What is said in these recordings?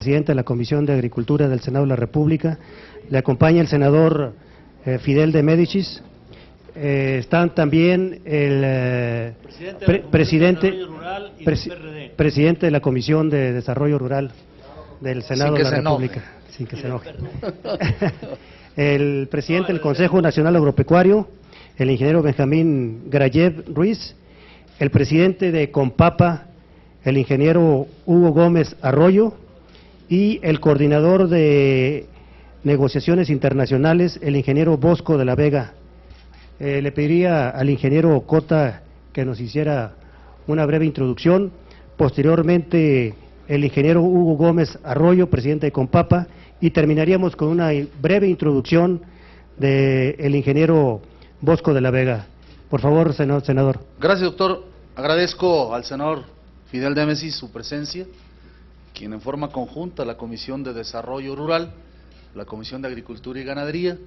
Presidente de la Comisión de Agricultura del Senado de la República. Le acompaña el senador Fidel de Médicis. Están también el presidente de la Comisión de Desarrollo Rural del Senado de la República. Sin que se enoje. El presidente del Consejo Nacional Agropecuario, el ingeniero Benjamín Grayev Ruiz. El presidente de Compapa, el ingeniero Hugo Gómez Arroyo. Y el coordinador de negociaciones internacionales, el ingeniero Bosco de la Vega. Le pediría al ingeniero Cota que nos hiciera una breve introducción. Posteriormente, el ingeniero Hugo Gómez Arroyo, presidente de Compapa, y terminaríamos con una breve introducción del ingeniero Bosco de la Vega. Por favor, senador. Gracias, doctor. Agradezco al senador Fidel de Médicis su presencia, quien en forma conjunta, la Comisión de Desarrollo Rural, la Comisión de Agricultura y Ganadería,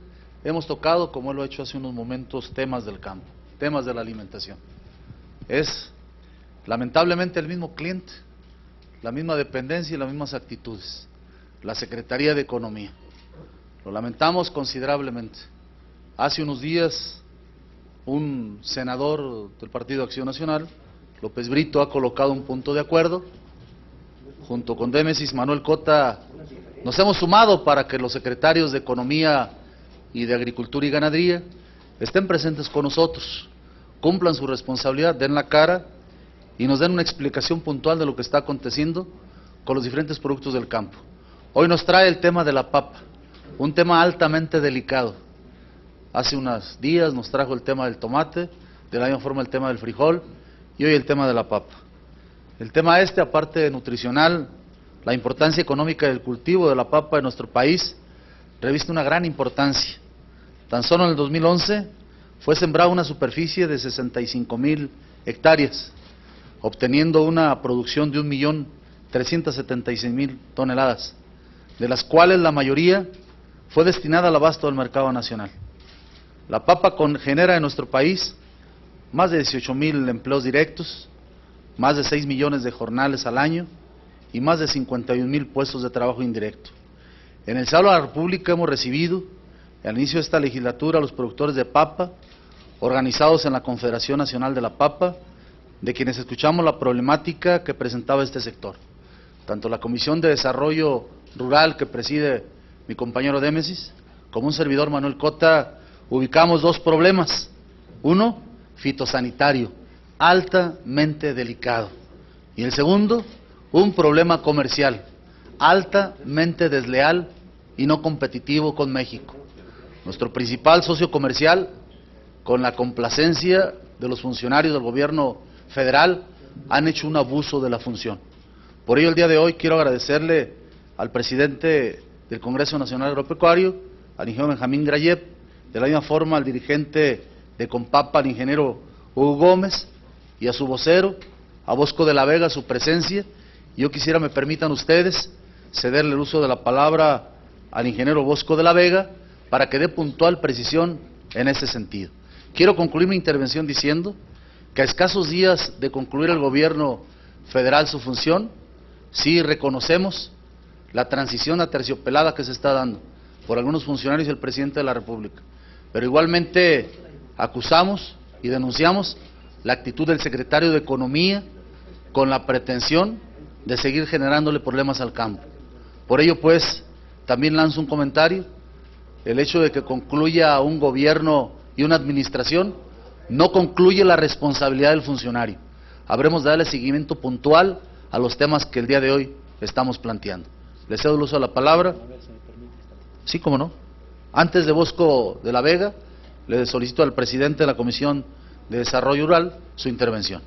hemos tocado, como él lo ha hecho hace unos momentos, temas del campo, temas de la alimentación. Es lamentablemente el mismo cliente, la misma dependencia y las mismas actitudes, la Secretaría de Economía. Lo lamentamos considerablemente. Hace unos días, un senador del Partido Acción Nacional, López Brito, ha colocado un punto de acuerdo. Junto con de Médicis, Manuel Cota, nos hemos sumado para que los secretarios de Economía y de Agricultura y Ganadería estén presentes con nosotros, cumplan su responsabilidad, den la cara y nos den una explicación puntual de lo que está aconteciendo con los diferentes productos del campo. Hoy nos trae el tema de la papa, un tema altamente delicado. Hace unos días nos trajo el tema del tomate, de la misma forma el tema del frijol y hoy el tema de la papa. El tema aparte de nutricional, la importancia económica del cultivo de la papa en nuestro país, reviste una gran importancia. Tan solo en el 2011 fue sembrada una superficie de 65,000 hectáreas, obteniendo una producción de 1.376.000 toneladas, de las cuales la mayoría fue destinada al abasto del mercado nacional. La papa genera en nuestro país más de 18,000 empleos directos, más de 6 millones de jornales al año y más de 51,000 puestos de trabajo indirecto. En el Senado de la República hemos recibido, al inicio de esta legislatura, a los productores de papa, organizados en la Confederación Nacional de la Papa, de quienes escuchamos la problemática que presentaba este sector. Tanto la Comisión de Desarrollo Rural, que preside mi compañero de Médicis, como un servidor, Manuel Cota, ubicamos dos problemas. Uno, fitosanitario, altamente delicado, y el segundo, un problema comercial, altamente desleal y no competitivo con México. Nuestro principal socio comercial, con la complacencia de los funcionarios del gobierno federal, han hecho un abuso de la función. Por ello, el día de hoy quiero agradecerle al presidente del Congreso Nacional Agropecuario, al ingeniero Benjamín Grayev, de la misma forma al dirigente de Compapa, al ingeniero Hugo Gómez, y a su vocero, a Bosco de la Vega, su presencia. Yo quisiera, me permitan ustedes, cederle el uso de la palabra al ingeniero Bosco de la Vega para que dé puntual precisión en ese sentido. Quiero concluir mi intervención diciendo que a escasos días de concluir el gobierno federal su función, sí reconocemos la transición aterciopelada que se está dando por algunos funcionarios del presidente de la República, pero igualmente acusamos y denunciamos la actitud del secretario de Economía con la pretensión de seguir generándole problemas al campo. Por ello, pues, también lanzo un comentario: el hecho de que concluya un gobierno y una administración no concluye la responsabilidad del funcionario. Habremos de darle seguimiento puntual a los temas que el día de hoy estamos planteando. Le cedo el uso de la palabra. Sí, cómo no. Antes de Bosco de la Vega, le solicito al presidente de la Comisión de Desarrollo Rural su intervención.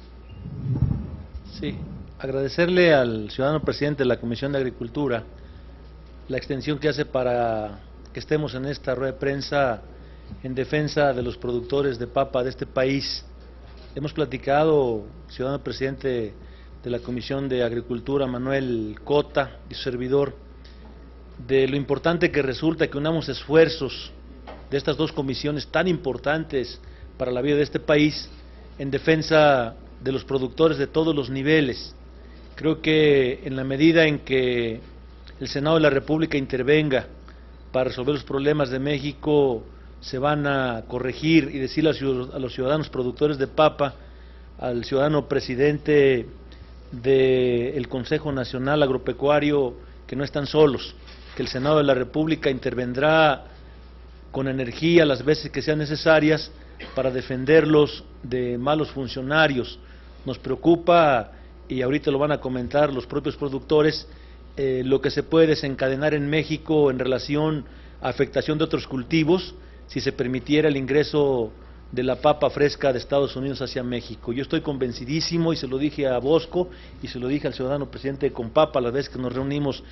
Sí, agradecerle al ciudadano presidente de la Comisión de Agricultura la extensión que hace para que estemos en esta rueda de prensa en defensa de los productores de papa de este país. Hemos platicado, ciudadano presidente de la Comisión de Agricultura, Manuel Cota, y su servidor, de lo importante que resulta que unamos esfuerzos de estas dos comisiones tan importantes para la vida de este país en defensa de los productores de todos los niveles. Creo que en la medida en que el Senado de la República intervenga para resolver los problemas de México, se van a corregir y decirle a los ciudadanos productores de papa, al ciudadano presidente del Consejo Nacional Agropecuario, que no están solos, que el Senado de la República intervendrá con energía las veces que sean necesarias para defenderlos de malos funcionarios. Nos preocupa, y ahorita lo van a comentar los propios productores, lo que se puede desencadenar en México en relación a afectación de otros cultivos si se permitiera el ingreso de la papa fresca de Estados Unidos hacia México. Yo estoy convencidísimo, y se lo dije a Bosco y se lo dije al ciudadano presidente de Compapa la vez que nos reunimos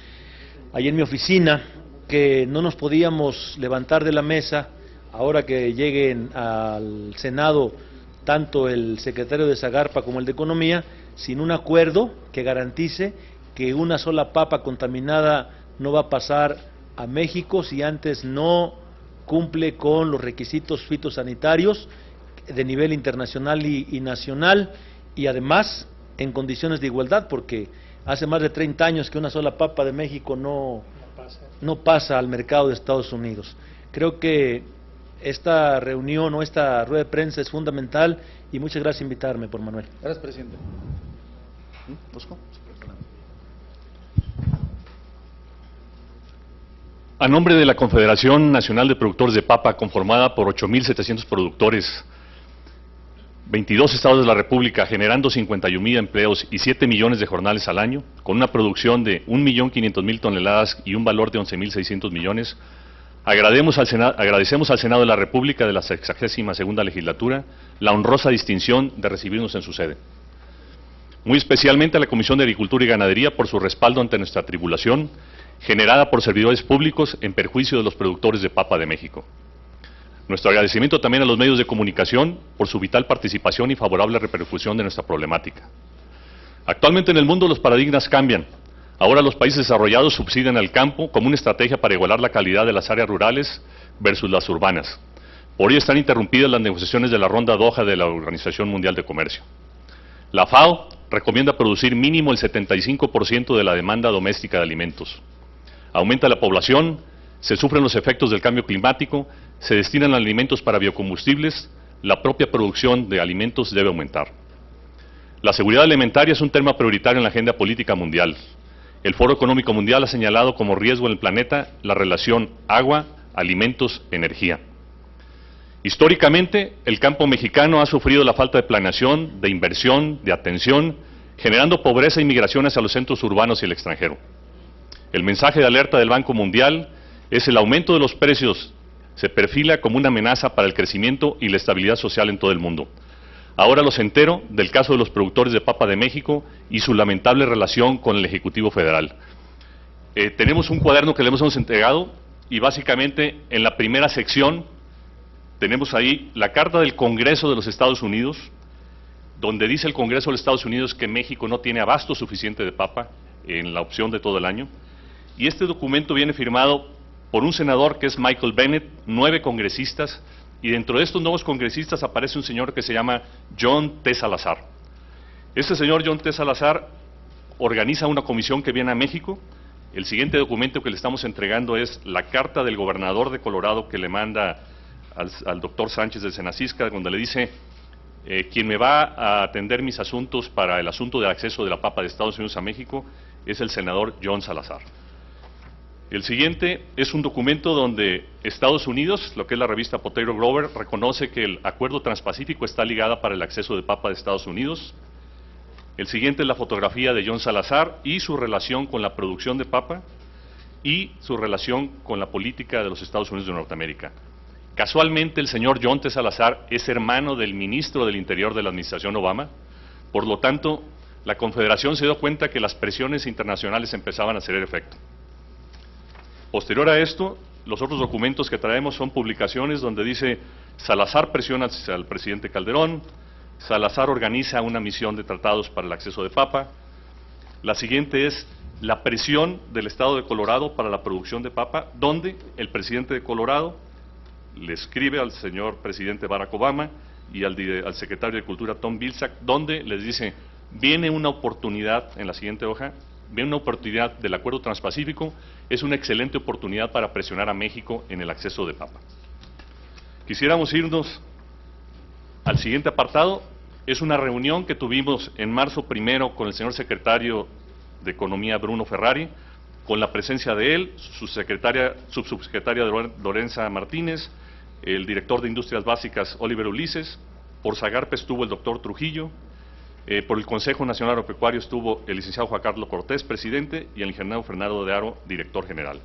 ahí en mi oficina, que no nos podíamos levantar de la mesa ahora que lleguen al Senado tanto el secretario de Zagarpa como el de Economía, sin un acuerdo que garantice que una sola papa contaminada no va a pasar a México si antes no cumple con los requisitos fitosanitarios de nivel internacional y nacional, y además en condiciones de igualdad, porque hace más de 30 años que una sola papa de México no pasa al mercado de Estados Unidos. Creo que esta reunión o esta rueda de prensa es fundamental, y muchas gracias por invitarme, por Manuel. Gracias, presidente. ¿Bosco? A nombre de la Confederación Nacional de Productores de Papa, conformada por 8.700 productores, 22 estados de la República, generando 51.000 empleos y 7 millones de jornales al año, con una producción de 1.500.000 toneladas y un valor de 11.600 millones, agradecemos al Senado de la República de la 62ª legislatura la honrosa distinción de recibirnos en su sede. Muy especialmente a la Comisión de Agricultura y Ganadería por su respaldo ante nuestra tribulación, generada por servidores públicos en perjuicio de los productores de papa de México. Nuestro agradecimiento también a los medios de comunicación por su vital participación y favorable repercusión de nuestra problemática. Actualmente en el mundo los paradigmas cambian. Ahora los países desarrollados subsidian al campo como una estrategia para igualar la calidad de las áreas rurales versus las urbanas. Por ello están interrumpidas las negociaciones de la ronda Doha de la Organización Mundial de Comercio. La FAO recomienda producir mínimo el 75% de la demanda doméstica de alimentos. Aumenta la población, se sufren los efectos del cambio climático, se destinan alimentos para biocombustibles, la propia producción de alimentos debe aumentar. La seguridad alimentaria es un tema prioritario en la agenda política mundial. El Foro Económico Mundial ha señalado como riesgo en el planeta la relación agua, alimentos, energía. Históricamente, el campo mexicano ha sufrido la falta de planeación, de inversión, de atención, generando pobreza y migración hacia los centros urbanos y el extranjero. El mensaje de alerta del Banco Mundial es el aumento de los precios se perfila como una amenaza para el crecimiento y la estabilidad social en todo el mundo. Ahora los entero del caso de los productores de papa de México y su lamentable relación con el Ejecutivo Federal. Tenemos un cuaderno que le hemos entregado y básicamente en la primera sección tenemos ahí la carta del Congreso de los Estados Unidos, donde dice el Congreso de los Estados Unidos que México no tiene abasto suficiente de papa en la opción de todo el año. Y este documento viene firmado por un senador que es Michael Bennet, 9 congresistas, y dentro de estos nuevos congresistas aparece un señor que se llama John T. Salazar. Este señor John T. Salazar organiza una comisión que viene a México. El siguiente documento que le estamos entregando es la carta del gobernador de Colorado que le manda al doctor Sánchez del Senacisca, donde le dice, quien me va a atender mis asuntos para el asunto del acceso de la papa de Estados Unidos a México es el senador John Salazar. El siguiente es un documento donde Estados Unidos, lo que es la revista Potato Grower, reconoce que el acuerdo transpacífico está ligado para el acceso de papa de Estados Unidos. El siguiente es la fotografía de John Salazar y su relación con la producción de papa y su relación con la política de los Estados Unidos de Norteamérica. Casualmente el señor John T. Salazar es hermano del ministro del Interior de la administración Obama, por lo tanto la Confederación se dio cuenta que las presiones internacionales empezaban a hacer efecto. Posterior a esto, los otros documentos que traemos son publicaciones donde dice Salazar presiona al presidente Calderón, Salazar organiza una misión de tratados para el acceso de papa. La siguiente es la presión del estado de Colorado para la producción de papa, donde el presidente de Colorado le escribe al señor presidente Barack Obama y al secretario de Cultura Tom Vilsack, donde les dice, viene una oportunidad, en la siguiente hoja, ve una oportunidad del Acuerdo Transpacífico, es una excelente oportunidad para presionar a México en el acceso de papa. Quisiéramos irnos al siguiente apartado. Es una reunión que tuvimos en marzo primero con el señor secretario de Economía, Bruno Ferrari, con la presencia de él, su subsecretaria Lorenza Martínez, el director de Industrias Básicas, Oliver Ulises. Por Zagarpa estuvo el doctor Trujillo. Por el Consejo Nacional Agropecuario estuvo el licenciado Juan Carlos Cortés, presidente, y el ingeniero Fernando de Aro, director general.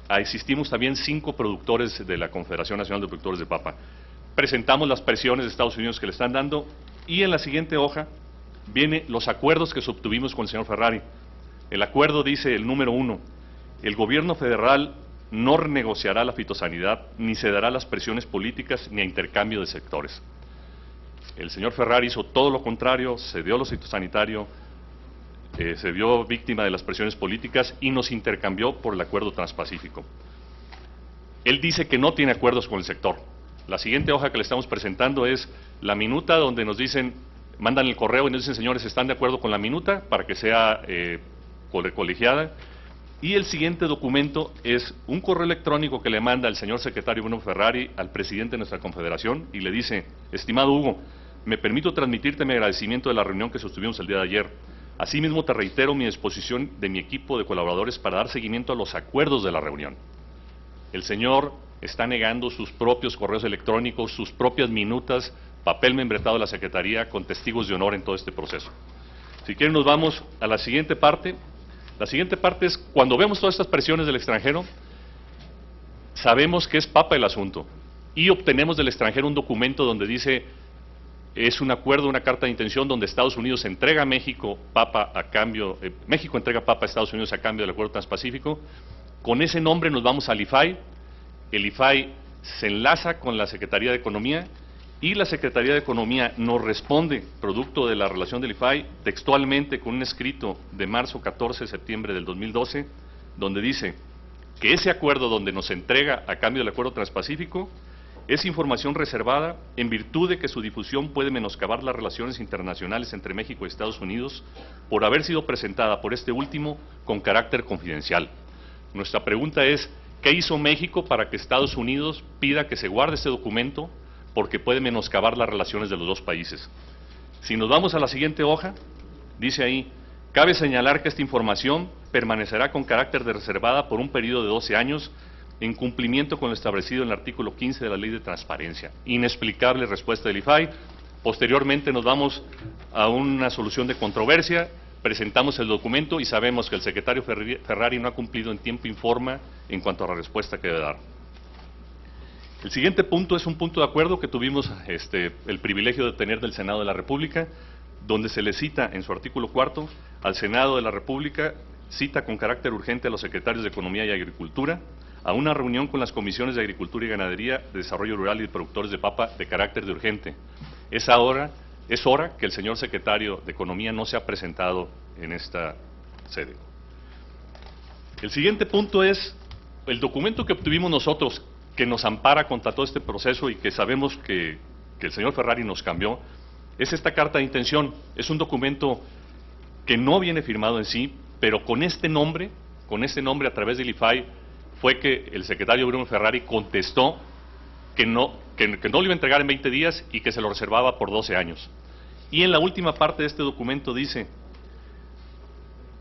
Asistimos también 5 productores de la Confederación Nacional de Productores de Papa. Presentamos las presiones de Estados Unidos que le están dando, y en la siguiente hoja vienen los acuerdos que obtuvimos con el señor Ferrari. El acuerdo dice, el número 1, el gobierno federal no renegociará la fitosanidad, ni cederá las presiones políticas, ni a intercambio de sectores. El señor Ferrari hizo todo lo contrario, cedió lo fitosanitario, se vio víctima de las presiones políticas y nos intercambió por el Acuerdo Transpacífico. Él dice que no tiene acuerdos con el sector. La siguiente hoja que le estamos presentando es la minuta, donde nos dicen, mandan el correo y nos dicen, señores, ¿están de acuerdo con la minuta para que sea colegiada? Y el siguiente documento es un correo electrónico que le manda el señor secretario Bruno Ferrari al presidente de nuestra confederación y le dice, estimado Hugo, me permito transmitirte mi agradecimiento de la reunión que sostuvimos el día de ayer. Asimismo te reitero mi disposición de mi equipo de colaboradores para dar seguimiento a los acuerdos de la reunión. El señor está negando sus propios correos electrónicos, sus propias minutas, papel membretado de la Secretaría con testigos de honor en todo este proceso. Si quieren nos vamos a la siguiente parte. La siguiente parte es, cuando vemos todas estas presiones del extranjero, sabemos que es papa el asunto y obtenemos del extranjero un documento donde dice, es un acuerdo, una carta de intención donde Estados Unidos entrega a México papa a cambio, México entrega papa a Estados Unidos a cambio del Acuerdo Transpacífico. Con ese nombre nos vamos al IFAI. El IFAI se enlaza con la Secretaría de Economía y la Secretaría de Economía nos responde, producto de la relación del IFAI, textualmente con un escrito de marzo 14 de septiembre del 2012, donde dice que ese acuerdo donde nos entrega a cambio del Acuerdo Transpacífico es información reservada en virtud de que su difusión puede menoscabar las relaciones internacionales entre México y Estados Unidos por haber sido presentada por este último con carácter confidencial. Nuestra pregunta es, ¿qué hizo México para que Estados Unidos pida que se guarde este documento porque puede menoscabar las relaciones de los dos países? Si nos vamos a la siguiente hoja, dice ahí, cabe señalar que esta información permanecerá con carácter de reservada por un periodo de 12 años en cumplimiento con lo establecido en el artículo 15 de la Ley de Transparencia. Inexplicable respuesta del IFAI. Posteriormente nos vamos a una solución de controversia, presentamos el documento y sabemos que el secretario Ferrari no ha cumplido en tiempo y forma en cuanto a la respuesta que debe dar. El siguiente punto es un punto de acuerdo que tuvimos el privilegio de tener del Senado de la República, donde se le cita en su artículo 4 al Senado de la República, cita con carácter urgente a los secretarios de Economía y Agricultura a una reunión con las comisiones de Agricultura y Ganadería, de Desarrollo Rural y de Productores de Papa de carácter de urgente. Es hora que el señor secretario de Economía no se ha presentado en esta sede. El siguiente punto es el documento que obtuvimos nosotros, que nos ampara contra todo este proceso y que sabemos que el señor Ferrari nos cambió, es esta carta de intención. Es un documento que no viene firmado en sí, pero con este nombre a través del IFAI, fue que el secretario Bruno Ferrari contestó que no lo iba a entregar en 20 días y que se lo reservaba por 12 años. Y en la última parte de este documento dice,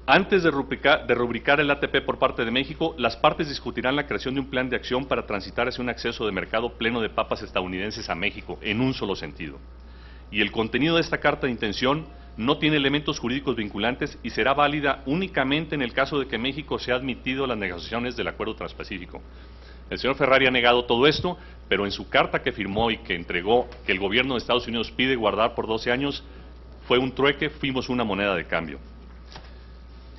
antes de rubricar el ATP por parte de México, las partes discutirán la creación de un plan de acción para transitar hacia un acceso de mercado pleno de papas estadounidenses a México, en un solo sentido. Y el contenido de esta carta de intención no tiene elementos jurídicos vinculantes y será válida únicamente en el caso de que México sea admitido a las negociaciones del Acuerdo Transpacífico. El señor Ferrari ha negado todo esto, pero en su carta que firmó y que entregó, que el gobierno de Estados Unidos pide guardar por 12 años, fue un trueque, fuimos una moneda de cambio.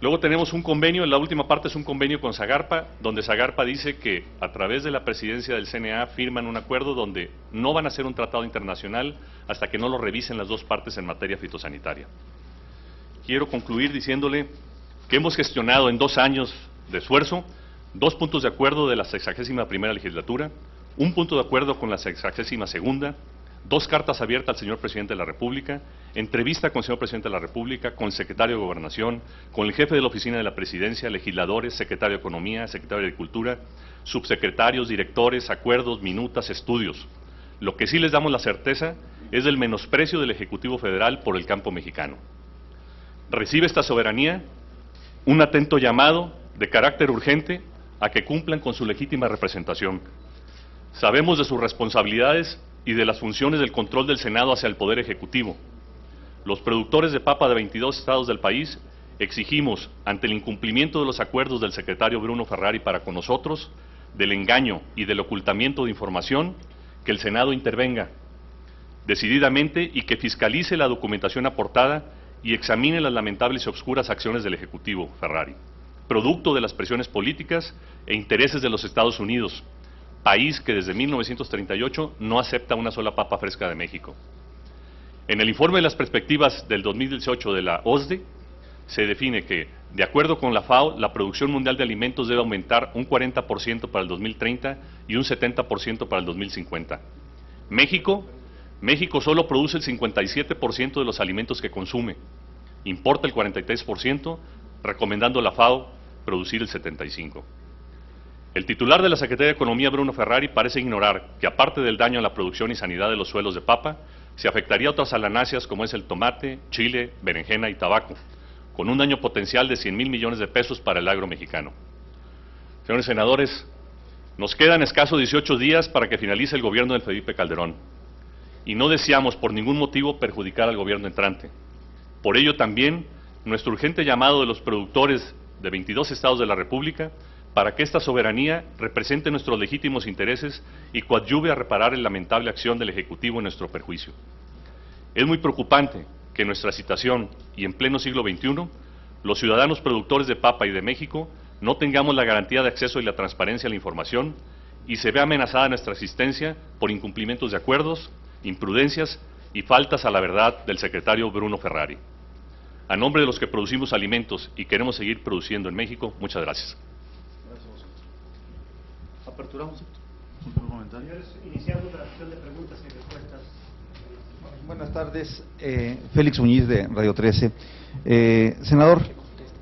Luego tenemos un convenio, en la última parte es un convenio con Zagarpa, donde Zagarpa dice que a través de la presidencia del CNA firman un acuerdo donde no van a hacer un tratado internacional hasta que no lo revisen las dos partes en materia fitosanitaria. Quiero concluir diciéndole que hemos gestionado en 2 años de esfuerzo 2 puntos de acuerdo de la 61ª legislatura, un punto de acuerdo con la 62ª, 2 cartas abiertas al señor Presidente de la República, entrevista con el señor Presidente de la República, con el Secretario de Gobernación, con el Jefe de la Oficina de la Presidencia, legisladores, Secretario de Economía, Secretario de Agricultura, subsecretarios, directores, acuerdos, minutas, estudios. Lo que sí les damos la certeza es del menosprecio del Ejecutivo Federal por el campo mexicano. Recibe esta soberanía un atento llamado de carácter urgente a que cumplan con su legítima representación. Sabemos de sus responsabilidades y de las funciones del control del Senado hacia el Poder Ejecutivo. Los productores de papa de 22 estados del país exigimos, ante el incumplimiento de los acuerdos del secretario Bruno Ferrari para con nosotros, del engaño y del ocultamiento de información, que el Senado intervenga decididamente y que fiscalice la documentación aportada y examine las lamentables y obscuras acciones del Ejecutivo Ferrari, producto de las presiones políticas e intereses de los Estados Unidos, país que desde 1938 no acepta una sola papa fresca de México. En el informe de las perspectivas del 2018 de la OSDE, se define que, de acuerdo con la FAO, la producción mundial de alimentos debe aumentar un 40% para el 2030 y un 70% para el 2050. México solo produce el 57% de los alimentos que consume, importa el 43%, recomendando a la FAO producir el 75%. El titular de la Secretaría de Economía, Bruno Ferrari, parece ignorar que, aparte del daño a la producción y sanidad de los suelos de papa, se afectaría a otras solanáceas como es el tomate, chile, berenjena y tabaco, con un daño potencial de 100,000 millones de pesos para el agro mexicano. Señores senadores, nos quedan escasos 18 días para que finalice el gobierno de Felipe Calderón, y no deseamos por ningún motivo perjudicar al gobierno entrante. Por ello también, nuestro urgente llamado de los productores de 22 estados de la República para que esta soberanía represente nuestros legítimos intereses y coadyuve a reparar la lamentable acción del Ejecutivo en nuestro perjuicio. Es muy preocupante que en nuestra situación y en pleno siglo XXI, los ciudadanos productores de papa y de México no tengamos la garantía de acceso y la transparencia a la información y se vea amenazada nuestra existencia por incumplimientos de acuerdos, imprudencias y faltas a la verdad del secretario Bruno Ferrari. A nombre de los que producimos alimentos y queremos seguir produciendo en México, muchas gracias. Aperturamos un comentario. Iniciamos la sesión de preguntas y respuestas. Buenas tardes, Félix Muñiz de Radio 13. Senador,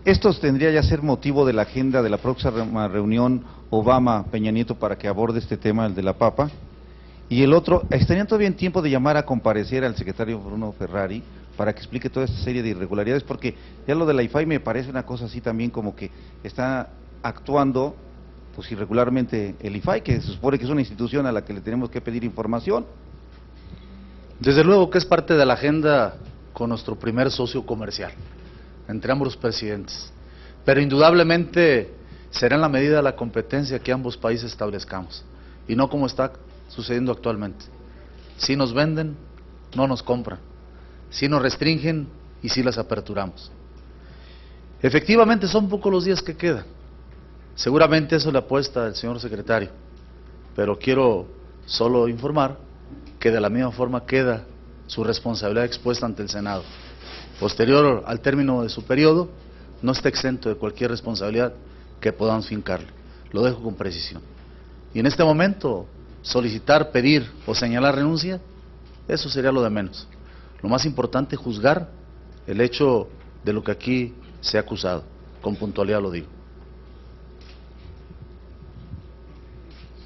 esto tendría ya ser motivo de la agenda de la próxima reunión Obama-Peña Nieto para que aborde este tema, el de la papa. Y el otro, ¿estarían todavía en tiempo de llamar a comparecer al secretario Bruno Ferrari para que explique toda esta serie de irregularidades? Porque ya lo de la IFAI me parece una cosa así también como que está actuando pues irregularmente el IFAI, que se supone que es una institución a la que le tenemos que pedir información. Desde luego que es parte de la agenda con nuestro primer socio comercial, entre ambos presidentes. Pero indudablemente será en la medida de la competencia que ambos países establezcamos, y no como está sucediendo actualmente. Si nos venden, no nos compran. Si nos restringen y si las aperturamos. Efectivamente son pocos los días que quedan. Seguramente eso le apuesta el señor secretario, pero quiero solo informar que de la misma forma queda su responsabilidad expuesta ante el Senado. Posterior al término de su periodo, no está exento de cualquier responsabilidad que podamos fincarle. Lo dejo con precisión. Y en este momento, solicitar, pedir o señalar renuncia, eso sería lo de menos. Lo más importante es juzgar el hecho de lo que aquí se ha acusado. Con puntualidad lo digo.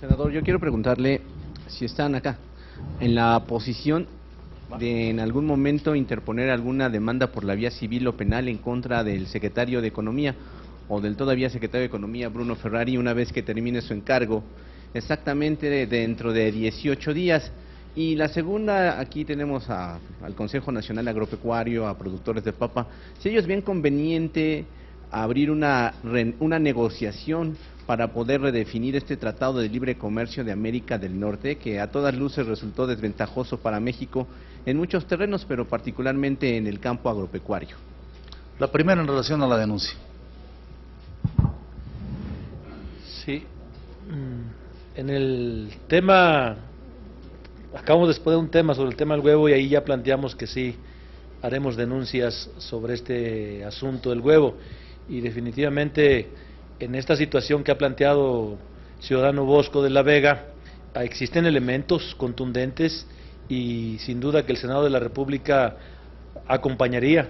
Senador, yo quiero preguntarle si están acá en la posición de en algún momento interponer alguna demanda por la vía civil o penal en contra del secretario de Economía o del todavía secretario de Economía Bruno Ferrari una vez que termine su encargo, exactamente dentro de 18 días. Y la segunda, aquí tenemos al Consejo Nacional Agropecuario, a productores de papa, si ellos ven conveniente abrir una negociación para poder redefinir este Tratado de Libre Comercio de América del Norte, que a todas luces resultó desventajoso para México en muchos terrenos, pero particularmente en el campo agropecuario. La primera en relación a la denuncia. Sí, en el tema, acabamos de exponer un tema sobre el tema del huevo y ahí ya planteamos que sí, haremos denuncias sobre este asunto del huevo y definitivamente en esta situación que ha planteado el ciudadano Bosco de la Vega, existen elementos contundentes y sin duda que el Senado de la República acompañaría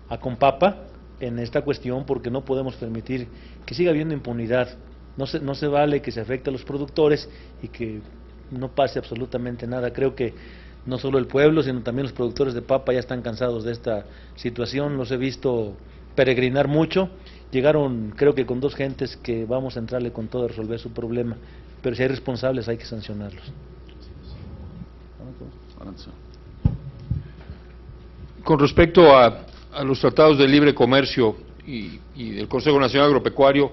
a Compapa en esta cuestión, porque no podemos permitir que siga habiendo impunidad. No se vale que se afecte a los productores y que no pase absolutamente nada. Creo que no solo el pueblo, sino también los productores de papa ya están cansados de esta situación. Los he visto peregrinar mucho. Llegaron, creo que con 2 gentes que vamos a entrarle con todo a resolver su problema, pero si hay responsables hay que sancionarlos. Con respecto a los tratados de libre comercio y del Consejo Nacional Agropecuario,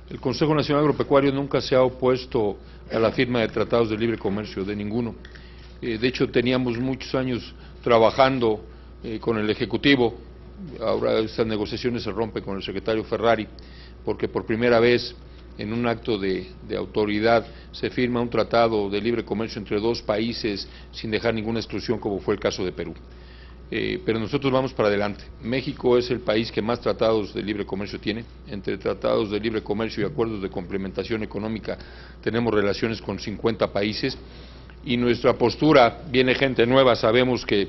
el Consejo Nacional Agropecuario nunca se ha opuesto a la firma de tratados de libre comercio, de ninguno. De hecho, teníamos muchos años trabajando con el Ejecutivo. Ahora estas negociaciones se rompen con el secretario Ferrari, porque por primera vez en un acto de autoridad se firma un tratado de libre comercio entre 2 países sin dejar ninguna exclusión, como fue el caso de Perú. Pero nosotros vamos para adelante. México es el país que más tratados de libre comercio tiene. Entre tratados de libre comercio y acuerdos de complementación económica tenemos relaciones con 50 países, y nuestra postura, viene gente nueva, sabemos que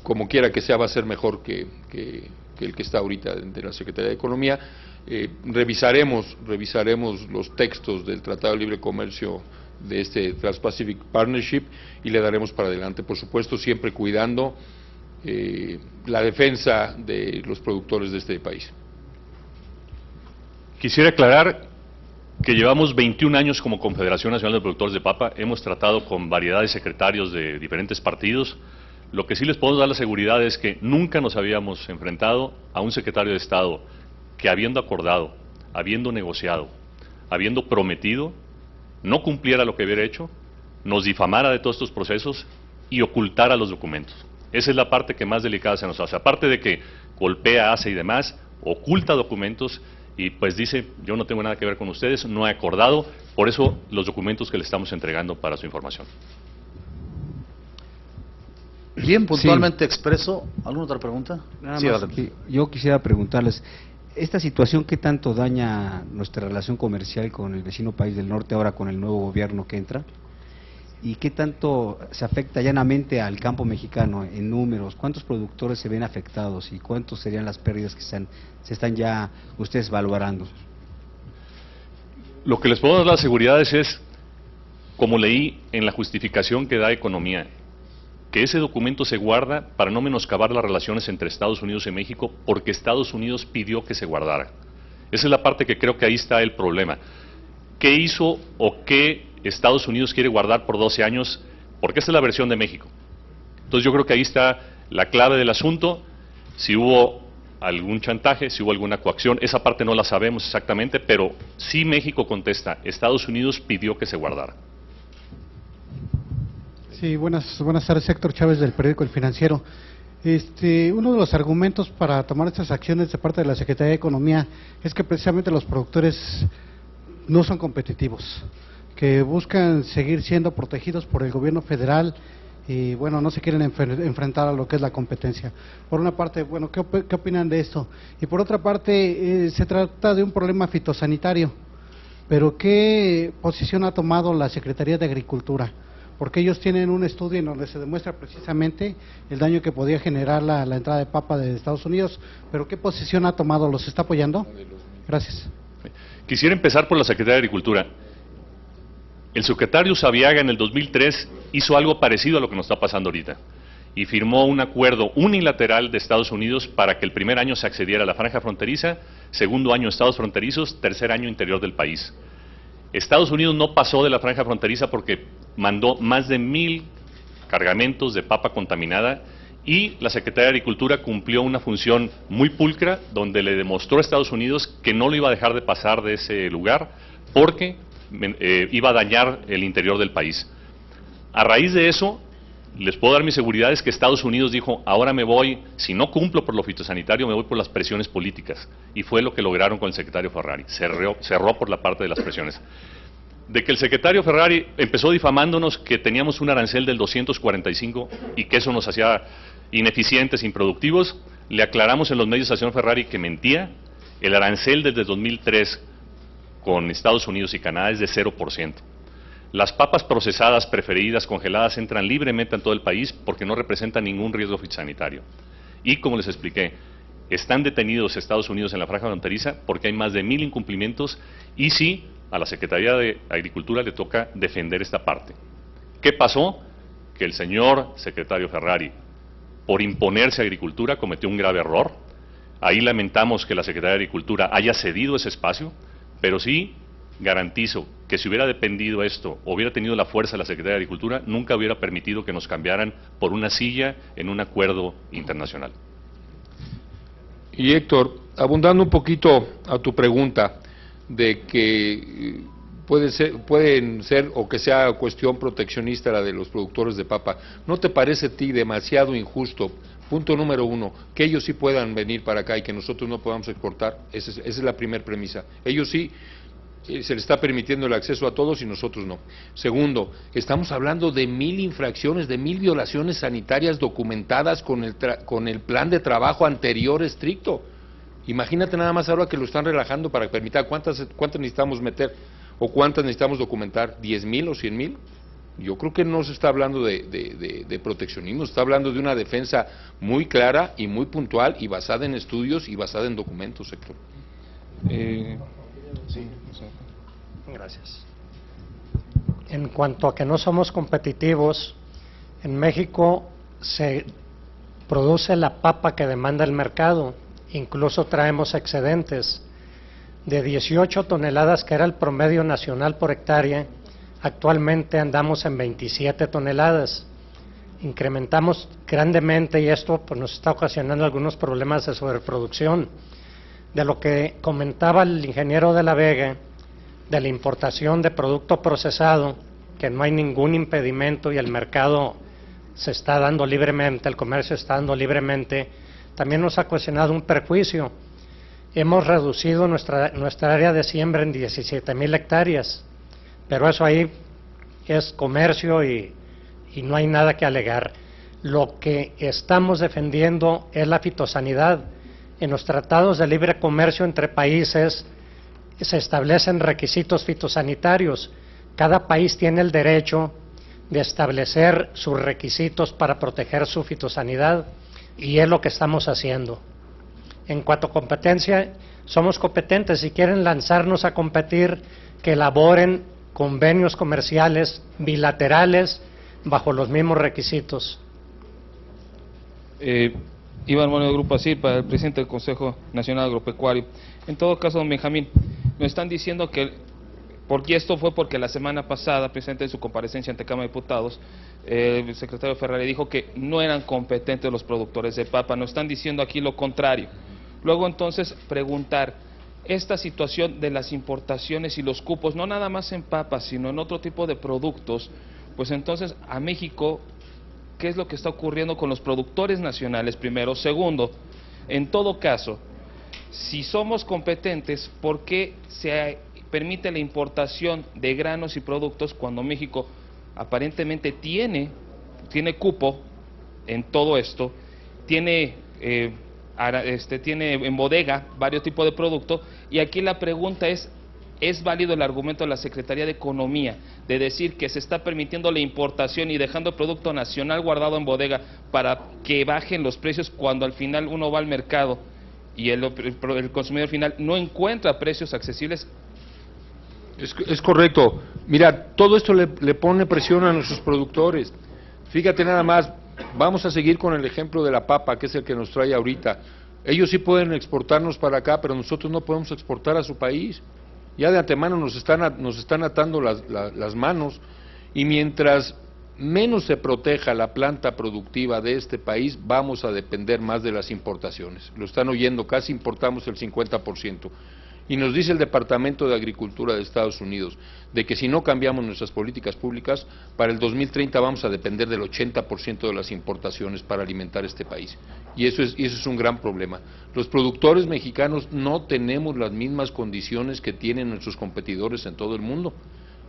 como quiera que sea va a ser mejor que el que está ahorita de la Secretaría de Economía. Revisaremos los textos del Tratado de Libre Comercio de este Trans-Pacific Partnership y le daremos para adelante, por supuesto, siempre cuidando la defensa de los productores de este país. Quisiera aclarar que llevamos 21 años como Confederación Nacional de Productores de Papa. Hemos tratado con variedad de secretarios de diferentes partidos. Lo que sí les podemos dar la seguridad es que nunca nos habíamos enfrentado a un secretario de Estado que, habiendo acordado, habiendo negociado, habiendo prometido, no cumpliera lo que hubiera hecho, nos difamara de todos estos procesos y ocultara los documentos. Esa es la parte que más delicada se nos hace. Aparte de que golpea, hace y demás, oculta documentos y pues dice, yo no tengo nada que ver con ustedes, no he acordado, por eso los documentos que le estamos entregando para su información. Bien, puntualmente expreso. ¿Alguna otra pregunta? Nada Sí, más adelante. yo quisiera preguntarles, ¿esta situación qué tanto daña nuestra relación comercial con el vecino país del norte ahora con el nuevo gobierno que entra? ¿Y qué tanto se afecta llanamente al campo mexicano en números? ¿Cuántos productores se ven afectados y cuántos serían las pérdidas que se están ya ustedes valorando? Lo que les puedo dar las seguridades es, como leí en la justificación que da Economía, que ese documento se guarda para no menoscabar las relaciones entre Estados Unidos y México, porque Estados Unidos pidió que se guardara. Esa es la parte que creo que ahí está el problema. ¿Qué hizo o qué Estados Unidos quiere guardar por 12 años? Porque esta es la versión de México. Entonces yo creo que ahí está la clave del asunto. Si hubo algún chantaje, si hubo alguna coacción, esa parte no la sabemos exactamente, pero sí México contesta, Estados Unidos pidió que se guardara. Sí, buenas tardes, Héctor Chávez del periódico El Financiero. Uno de los argumentos para tomar estas acciones de parte de la Secretaría de Economía es que precisamente los productores no son competitivos, que buscan seguir siendo protegidos por el gobierno federal y bueno, no se quieren enfrentar a lo que es la competencia. Por una parte, bueno, ¿qué opinan de esto? Y por otra parte, se trata de un problema fitosanitario, pero ¿qué posición ha tomado la Secretaría de Agricultura? Porque ellos tienen un estudio en donde se demuestra precisamente el daño que podía generar la entrada de papa de Estados Unidos, pero ¿qué posición ha tomado? ¿Los está apoyando? Gracias. Quisiera empezar por la Secretaría de Agricultura. El secretario Sabiaga en el 2003 hizo algo parecido a lo que nos está pasando ahorita y firmó un acuerdo unilateral de Estados Unidos para que el primer año se accediera a la franja fronteriza, segundo año estados fronterizos, tercer año interior del país. Estados Unidos no pasó de la franja fronteriza porque mandó más de 1000 cargamentos de papa contaminada y la Secretaría de Agricultura cumplió una función muy pulcra donde le demostró a Estados Unidos que no lo iba a dejar de pasar de ese lugar porque iba a dañar el interior del país. A raíz de eso, les puedo dar mi seguridad es que Estados Unidos dijo, ahora me voy, si no cumplo por lo fitosanitario, me voy por las presiones políticas. Y fue lo que lograron con el secretario Ferrari, cerró por la parte de las presiones. De que el secretario Ferrari empezó difamándonos que teníamos un arancel del 245 y que eso nos hacía ineficientes, improductivos, le aclaramos en los medios al señor Ferrari que mentía. El arancel desde 2003 con Estados Unidos y Canadá es de 0%. Las papas procesadas, preferidas, congeladas, entran libremente en todo el país porque no representan ningún riesgo fitosanitario. Y como les expliqué, están detenidos Estados Unidos en la franja fronteriza porque hay más de 1000 incumplimientos y sí, a la Secretaría de Agricultura le toca defender esta parte. ¿Qué pasó? Que el señor secretario Ferrari, por imponerse a Agricultura, cometió un grave error. Ahí lamentamos que la Secretaría de Agricultura haya cedido ese espacio, pero sí garantizo que si hubiera dependido esto, o hubiera tenido la fuerza de la Secretaría de Agricultura, nunca hubiera permitido que nos cambiaran por una silla en un acuerdo internacional. Y Héctor, abundando un poquito a tu pregunta de que pueden ser o que sea cuestión proteccionista la de los productores de papa, ¿no te parece a ti demasiado injusto, punto número uno, que ellos sí puedan venir para acá y que nosotros no podamos exportar? Esa es la primera premisa. Ellos sí se les está permitiendo el acceso a todos y nosotros no. Segundo, estamos hablando de 1000 infracciones, de 1000 violaciones sanitarias documentadas con el plan de trabajo anterior estricto. Imagínate nada más ahora que lo están relajando para permitir, ¿cuántas necesitamos meter o cuántas necesitamos documentar? ¿10,000 o 100,000? Yo creo que no se está hablando de proteccionismo, se está hablando de una defensa muy clara y muy puntual y basada en estudios y basada en documentos, Héctor. Sí. Gracias. En cuanto a que no somos competitivos, en México se produce la papa que demanda el mercado, incluso traemos excedentes. De 18 toneladas, que era el promedio nacional por hectárea, actualmente andamos en 27 toneladas. Incrementamos grandemente y esto pues, nos está ocasionando algunos problemas de sobreproducción. De lo que comentaba el ingeniero de la Vega, de la importación de producto procesado, que no hay ningún impedimento y el mercado se está dando libremente, el comercio está dando libremente, también nos ha ocasionado un perjuicio. Hemos reducido nuestra área de siembra en 17,000 hectáreas, pero eso ahí es comercio y no hay nada que alegar. Lo que estamos defendiendo es la fitosanidad. En los tratados de libre comercio entre países se establecen requisitos fitosanitarios. Cada país tiene el derecho de establecer sus requisitos para proteger su fitosanidad y es lo que estamos haciendo. En cuanto a competencia, somos competentes. Si quieren lanzarnos a competir, que elaboren convenios comerciales bilaterales bajo los mismos requisitos. Iván Moreno, Grupo ASIR, para el presidente del Consejo Nacional Agropecuario. En todo caso, don Benjamín, nos están diciendo que, porque esto fue porque la semana pasada, presidente de su comparecencia ante Cámara de Diputados, el secretario Ferrari dijo que no eran competentes los productores de papa. Nos están diciendo aquí lo contrario. Luego entonces preguntar, esta situación de las importaciones y los cupos, no nada más en papas, sino en otro tipo de productos, pues entonces a México, ¿qué es lo que está ocurriendo con los productores nacionales primero? Segundo, en todo caso, si somos competentes, ¿por qué se permite la importación de granos y productos cuando México aparentemente tiene cupo en todo esto, tiene en bodega varios tipos de productos? Y aquí la pregunta ¿es válido el argumento de la Secretaría de Economía de decir que se está permitiendo la importación y dejando el producto nacional guardado en bodega para que bajen los precios cuando al final uno va al mercado y el consumidor final no encuentra precios accesibles? Es correcto. Mira, todo esto le pone presión a nuestros productores. Fíjate nada más, vamos a seguir con el ejemplo de la papa, que es el que nos trae ahorita. Ellos sí pueden exportarnos para acá, pero nosotros no podemos exportar a su país. Ya de antemano nos están atando las manos, y mientras menos se proteja la planta productiva de este país, vamos a depender más de las importaciones. Lo están oyendo, casi importamos el 50%. Y nos dice el Departamento de Agricultura de Estados Unidos de que si no cambiamos nuestras políticas públicas, para el 2030 vamos a depender del 80% de las importaciones para alimentar este país. Y eso es un gran problema. Los productores mexicanos no tenemos las mismas condiciones que tienen nuestros competidores en todo el mundo.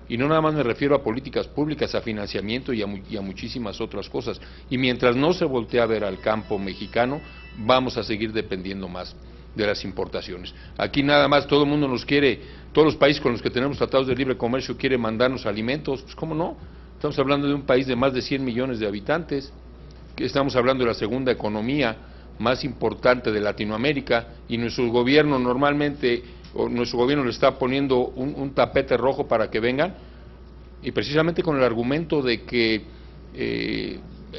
Y no nada más me refiero a políticas públicas, a financiamiento y a muchísimas otras cosas. Y mientras no se voltee a ver al campo mexicano, vamos a seguir dependiendo más. de las importaciones. Aquí nada más todo el mundo nos quiere, todos los países con los que tenemos tratados de libre comercio quieren mandarnos alimentos, pues ¿cómo no? Estamos hablando de un país de más de 100 millones de habitantes, que estamos hablando de la segunda economía más importante de Latinoamérica, y nuestro gobierno normalmente, o nuestro gobierno le está poniendo un tapete rojo para que vengan, y precisamente con el argumento de que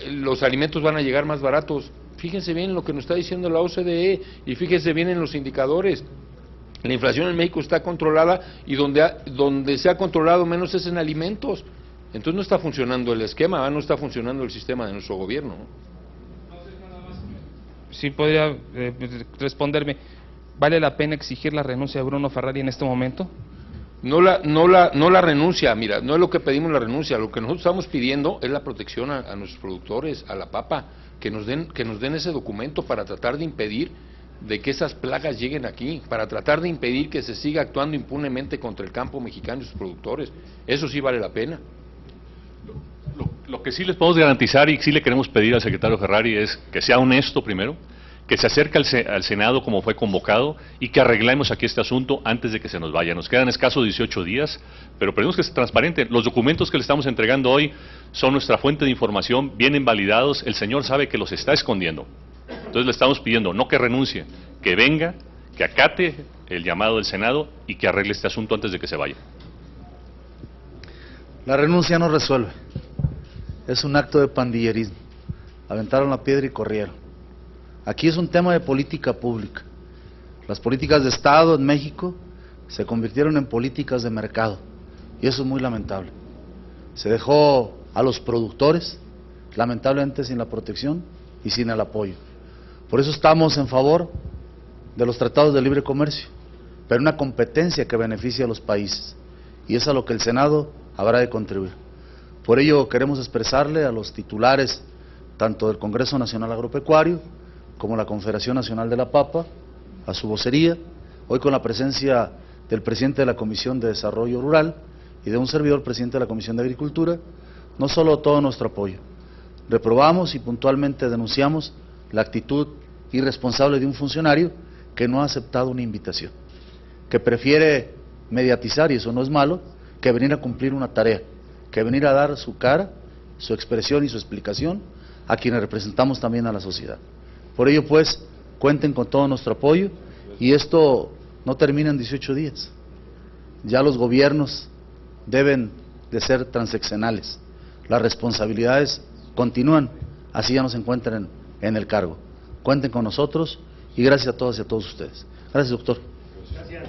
los alimentos van a llegar más baratos. Fíjense bien lo que nos está diciendo la OCDE y fíjense bien en los indicadores. La inflación en México está controlada y donde se ha controlado menos es en alimentos. Entonces no está funcionando el esquema, no está funcionando el sistema de nuestro gobierno. Sí, podría responderme, ¿vale la pena exigir la renuncia de Bruno Ferrari en este momento? No la renuncia, mira, no es lo que pedimos la renuncia, lo que nosotros estamos pidiendo es la protección a nuestros productores, a la papa, que nos den ese documento para tratar de impedir de que esas plagas lleguen aquí, para tratar de impedir que se siga actuando impunemente contra el campo mexicano y sus productores. Eso sí vale la pena. Lo que sí les podemos garantizar y sí le queremos pedir al secretario Ferrari es que sea honesto primero, que se acerque al Senado como fue convocado y que arreglemos aquí este asunto antes de que se nos vaya. Nos quedan escasos 18 días, pero pedimos que sea transparente. Los documentos que le estamos entregando hoy son nuestra fuente de información, vienen validados, el señor sabe que los está escondiendo. Entonces le estamos pidiendo no que renuncie, que venga, que acate el llamado del Senado y que arregle este asunto antes de que se vaya. La renuncia no resuelve, es un acto de pandillerismo. Aventaron la piedra y corrieron. Aquí es un tema de política pública. Las políticas de Estado en México se convirtieron en políticas de mercado y eso es muy lamentable. Se dejó a los productores, lamentablemente sin la protección y sin el apoyo. Por eso estamos en favor de los tratados de libre comercio, pero una competencia que beneficie a los países, y es a lo que el Senado habrá de contribuir. Por ello queremos expresarle a los titulares tanto del Congreso Nacional Agropecuario como la Confederación Nacional de la Papa, a su vocería, hoy con la presencia del presidente de la Comisión de Desarrollo Rural y de un servidor, presidente de la Comisión de Agricultura, no solo todo nuestro apoyo. Reprobamos y puntualmente denunciamos la actitud irresponsable de un funcionario que no ha aceptado una invitación, que prefiere mediatizar, y eso no es malo, que venir a cumplir una tarea, que venir a dar su cara, su expresión y su explicación a quienes representamos también a la sociedad. Por ello, pues, cuenten con todo nuestro apoyo y esto no termina en 18 días. Ya los gobiernos deben de ser transeccionales. Las responsabilidades continúan, así ya no se encuentran en el cargo. Cuenten con nosotros y gracias a todas y a todos ustedes. Gracias, doctor. Gracias.